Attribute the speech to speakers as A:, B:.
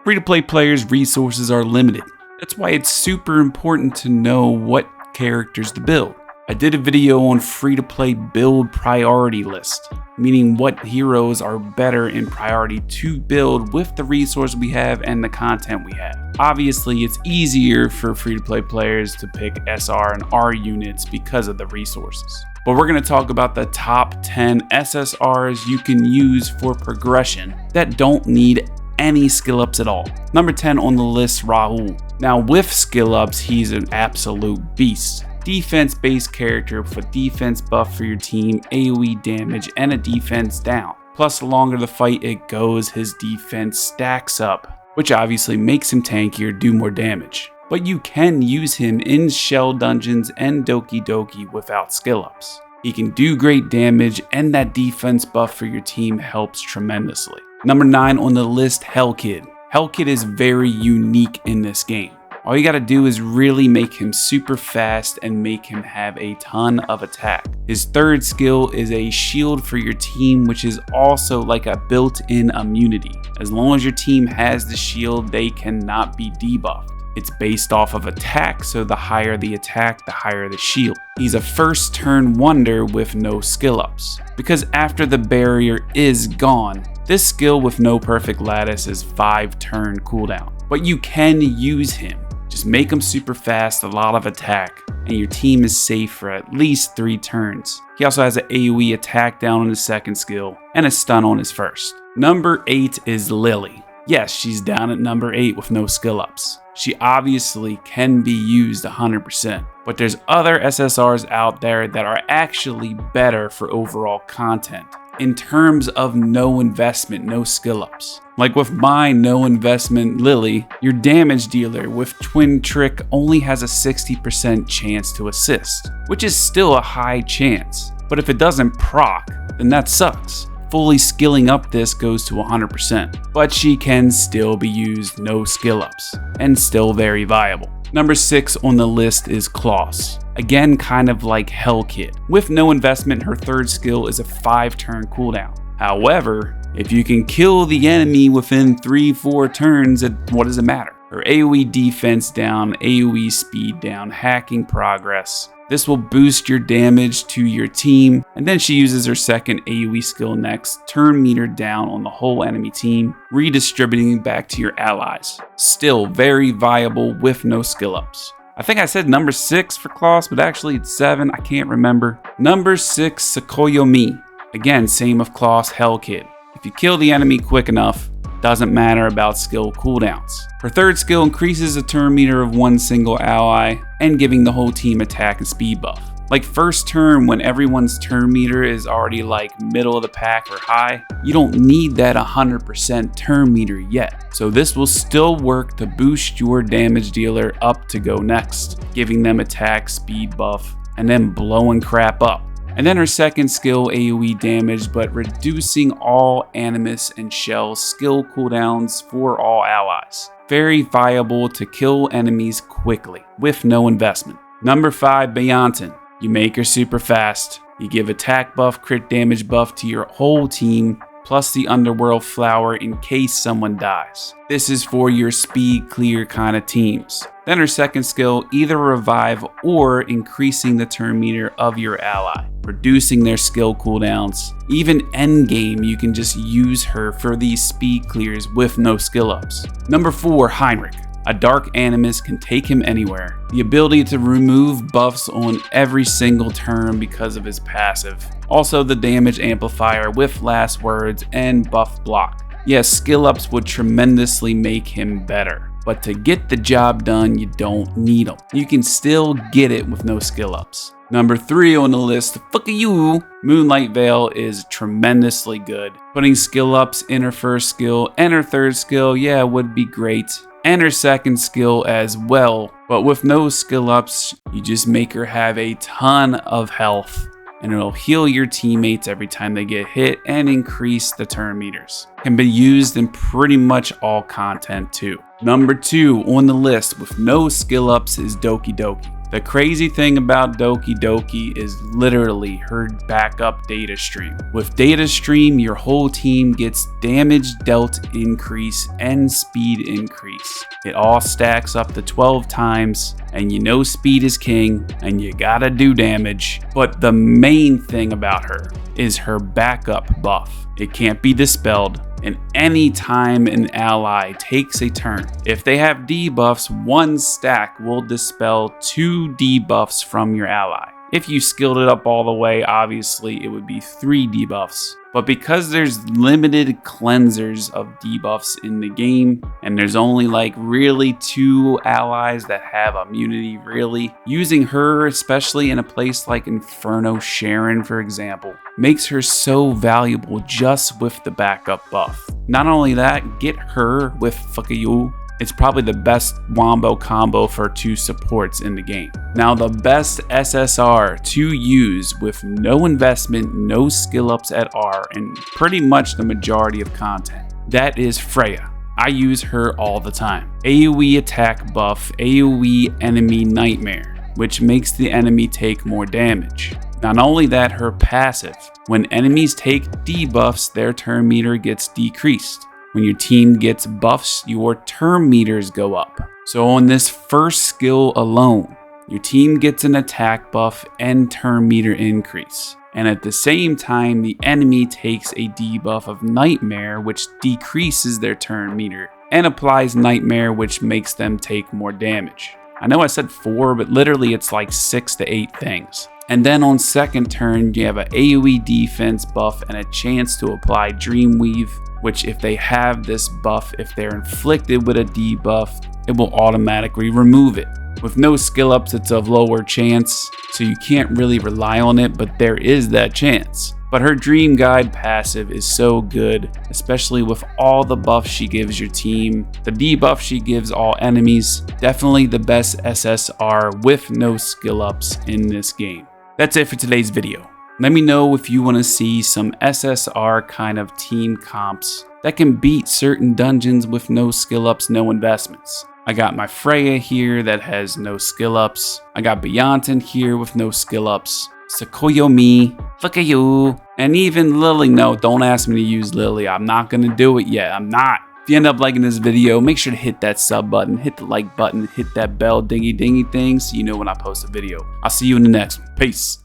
A: Free-to-play players' resources are limited. That's why it's super important to know what characters to build. I did a video on free-to-play build priority list, meaning what heroes are better in priority to build with the resource we have and the content we have. Obviously, it's easier for free-to-play players to pick SR and R units because of the resources. But we're going to talk about the top 10 SSRs you can use for progression that don't need any skill ups at all. Number 10 on the list, Rahul. Now with skill ups, he's an absolute beast. Defense-based character with a defense buff for your team, AoE damage, and a defense down. Plus, the longer the fight it goes, his defense stacks up, which obviously makes him tankier, do more damage. But you can use him in shell dungeons and Dokyoki without skill ups. He can do great damage, and that defense buff for your team helps tremendously. Number 9 on the list, Hellkid. Hellkid is very unique in this game. All you gotta do is really make him super fast and make him have a ton of attack. His third skill is a shield for your team, which is also like a built-in immunity. As long as your team has the shield, they cannot be debuffed. It's based off of attack, so the higher the attack, the higher the shield. He's a first turn wonder with no skill ups, because after the barrier is gone, this skill with no perfect lattice is 5 turn cooldown. But you can use him. Just make him super fast, a lot of attack, and your team is safe for at least 3 turns. He also has an AoE attack down on his second skill, and a stun on his first. Number 8 is Lily. Yes, she's down at number 8 with no skill ups. She obviously can be used 100%, but there's other SSRs out there that are actually better for overall content. In terms of no investment, no skill ups. Like with my no investment Lily, your damage dealer with Twin Trick only has a 60% chance to assist, which is still a high chance. But if it doesn't proc, then that sucks. Fully skilling up this goes to 100%, but she can still be used no skill ups, and still very viable. Number 6 on the list is Claus. Again, kind of like Hellkid. With no investment, her third skill is a 5 turn cooldown. However, if you can kill the enemy within 3-4 turns, what does it matter? Her AoE defense down, AoE speed down, hacking progress. This will boost your damage to your team, and then she uses her second AoE skill next, turn meter down on the whole enemy team, redistributing back to your allies. Still very viable with no skill ups. I think I said number 6 for Claus, but actually it's 7, I can't remember. Number 6, Sakoyomi. Again, same with Claus, Hellkid. If you kill the enemy quick enough, doesn't matter about skill cooldowns. Her third skill increases the turn meter of one single ally and giving the whole team attack and speed buff. Like first turn, when everyone's turn meter is already like middle of the pack or high, you don't need that 100% turn meter yet. So this will still work to boost your damage dealer up to go next, giving them attack, speed buff, and then blowing crap up. And then her second skill, AoE damage, but reducing all Animus and Shell skill cooldowns for all allies. Very viable to kill enemies quickly, with no investment. Number 5, Banton. You make her super fast. You give attack buff, crit damage buff to your whole team, plus the Underworld Flower in case someone dies. This is for your speed clear kind of teams. Then her second skill, either revive or increasing the turn meter of your ally, reducing their skill cooldowns. Even endgame, you can just use her for these speed clears with no skill ups. Number 4, Heinrich. A Dark Animus can take him anywhere. The ability to remove buffs on every single turn because of his passive. Also the damage amplifier with last words and buff block. Yes, skill ups would tremendously make him better, but to get the job done, you don't need them. You can still get it with no skill ups. Number 3 on the list, fuck you, Moonlight Veil is tremendously good. Putting skill ups in her first skill and her third skill, yeah, would be great. And her second skill as well, but with no skill ups, you just make her have a ton of health, and it'll heal your teammates every time they get hit and increase the turn meters. Can be used in pretty much all content too. Number 2 on the list with no skill ups is Dokyoki. The crazy thing about Dokyoki is literally her backup data stream. With data stream, your whole team gets damage dealt increase and speed increase. It all stacks up to 12 times, and you know speed is king, and you gotta do damage. But the main thing about her is her backup buff. It can't be dispelled, and any time an ally takes a turn, if they have debuffs, one stack will dispel 2 debuffs from your ally. If you skilled it up all the way, obviously it would be 3 debuffs. But because there's limited cleansers of debuffs in the game, and there's only like really 2 allies that have immunity really, using her, especially in a place like Inferno Sharon for example, makes her so valuable just with the backup buff. Not only that, get her with Sakoyomi. It's probably the best wombo combo for 2 supports in the game. Now the best SSR to use with no investment, no skill ups at R, and pretty much the majority of content, that is Freya. I use her all the time. AoE attack buff, AoE enemy nightmare, which makes the enemy take more damage. Not only that, her passive. When enemies take debuffs, their turn meter gets decreased. When your team gets buffs, your turn meters go up. So on this first skill alone, your team gets an attack buff and turn meter increase. And at the same time, the enemy takes a debuff of Nightmare, which decreases their turn meter, and applies Nightmare, which makes them take more damage. I know I said 4, but literally it's like 6 to 8 things. And then on second turn, you have an AoE defense buff and a chance to apply Dreamweave, which if they have this buff, if they're inflicted with a debuff, it will automatically remove it. With no skill ups, it's of lower chance, so you can't really rely on it, but there is that chance. But her Dream Guide passive is so good, especially with all the buffs she gives your team, the debuff she gives all enemies. Definitely the best SSR with no skill ups in this game. That's it for today's video. Let me know if you want to see some SSR kind of team comps that can beat certain dungeons with no skill ups, no investments. I got my Freya here that has no skill ups. I got Banton here with no skill ups. Sakoyomi, look at you. And even Lily, no, don't ask me to use Lily. I'm not going to do it yet. I'm not. If you end up liking this video, make sure to hit that sub button, hit the like button, hit that bell dingy dingy thing so you know when I post a video. I'll see you in the next one. Peace.